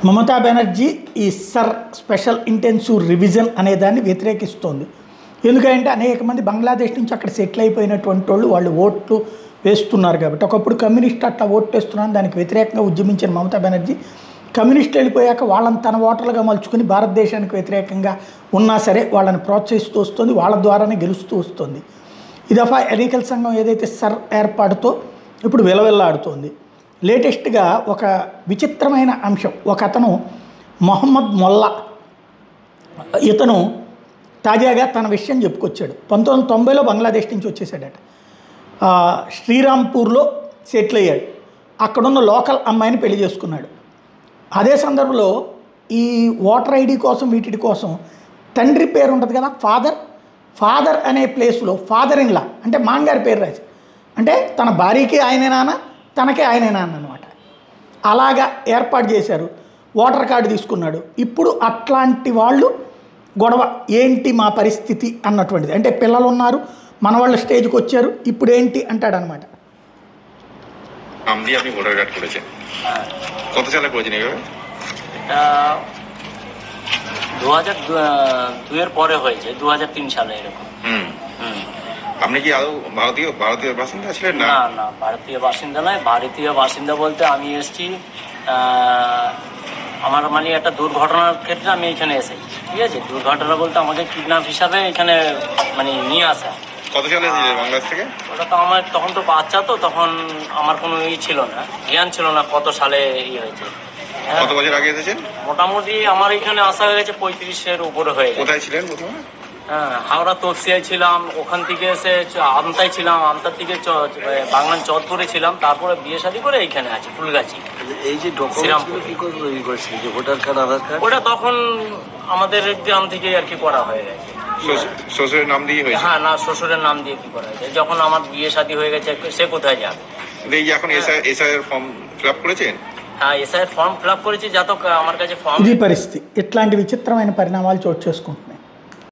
మమతా బెనర్జీ ఈ sir special intensive revision అనే దాన్ని వ్యతిరేకిస్తోంది. ఎందుకంటే అనేక మంది బంగ్లాదేశ్ నుంచి అక్కడ సెటిల్ అయిపోయినటువంటి వాళ్ళు ఓట్లు వేస్తున్నారు కాబట్టి. ఒకప్పుడు కమ్యూనిస్ట్ అట్లా ఓట్లు వేస్తున్నారని దానికి వ్యతిరేకంగా ఉద్యమించిన మమతా బెనర్జీ కమ్యూనిస్టులు వెళ్ళిపోయాక వాళ్ళని తన ఓటర్లుగా మలుచుకుని భారతదేశానికి వ్యతిరేకంగా ఉన్నా సరే వాళ్ళని ప్రోత్సహిస్తూ వస్తుంది, వాళ్ళ ద్వారానే గెలుస్తూ వస్తుంది. ఈ దఫా ఎన్నికల సంఘం ఏదైతే సర్ ఏర్పాటుతో ఇప్పుడు విలవిల్లాడుతోంది. లేటెస్ట్గా ఒక విచిత్రమైన అంశం, ఒక అతను మొహమ్మద్ మొల్లా, ఇతను తాజాగా తన విషయం చెప్పుకొచ్చాడు. 1990లో బంగ్లాదేశ్ నుంచి వచ్చేసాడట. శ్రీరాంపూర్లో సెటిల్ అయ్యాడు. అక్కడున్న లోకల్ అమ్మాయిని పెళ్లి చేసుకున్నాడు. అదే సందర్భంలో ఈ ఓటర్ ఐడి కోసం వీటి కోసం తండ్రి పేరు ఉంటుంది కదా, ఫాదర్ అనే ప్లేస్లో ఫాదర్ ఇన్ లా అంటే మాంగారి పేరు రాసి, అంటే తన భార్యకి ఆయనే నాన్న, తనకే ఆయనే నాన్న అనమాట. అలాగా ఏర్పాటు చేశారు. ఓటర్ కార్డు తీసుకున్నాడు. ఇప్పుడు అట్లాంటి వాళ్ళు గొడవ, ఏంటి మా పరిస్థితి అన్నటువంటిది. అంటే పిల్లలు ఉన్నారు, మన వాళ్ళ స్టేజ్కి వచ్చారు, ఇప్పుడు ఏంటి అంటాడనమాట. কত সালে করেছেন এইভাবে? এটা 2002 এর পরে হয়েছে, 2003 সালে এরকম। আপনি কি আদৌ ভারতীয় বাসিন্দা ছিলেন? না না, ভারতীয় বাসিন্দা নয়। ভারতীয় বাসিন্দা বলতে আমি এসেছি আমার মানে একটা দুর্ঘটনার ক্ষেত্রে আমি এখানে এসেছি, ঠিক আছে। দুর্ঘটনা বলতে আমাকে কিডন্যাপ হিসাবে এখানে মানে নিয়ে আসা। কত সালে এসেছিলেন বাংলাদেশ থেকে? ওটা তো আমার তখন তো বাচ্চা, তো তখন আমার কোনো ছিল না, জ্ঞান ছিল না কত সালে হয়েছে। কত বছর আগে এসেছেন? মোটামুটি আমার এখানে আসা হয়ে গেছে 35-এর উপরে হয়ে গেছে। কোথায় ছিলেন প্রথমে? হাওড়া তপসিয়ায় ছিলাম, ওখান থেকে এসে আমতায় ছিলাম, আমতার থেকে বাংলার চৌধপুরে ছিলাম, তারপরে বিয়ে শাদী করে এইখানে আছি ফুলগাছি। এই যে ডকুমেন্টস কি করে তৈরি করছিল, যে ভোটার কার্ড, আধার কার্ড, ওটা তখন আমাদের গ্রাম থেকে আর কি করা হয়ে গেছে। শ্বশুরের নাম দিয়ে হয়েছে? হ্যাঁ, না শ্বশুরের নাম দিয়ে কি করা হয়েছে, যখন আমার বিয়ে শাদী হয়ে গেছে সে কোথায় যাবে। এই যে এখন এসআইআর ফর্ম ফিল আপ করেছেন? হ্যাঁ, এসআইআর ফর্ম ফিল আপ করেছি, যা তো আমার কাছে ফর্ম। ఇది పరిస్థితి. ఇట్లాంటి విచిత్రమైన పరిణామాలు చోటు చేసుకుంటున్నాయి.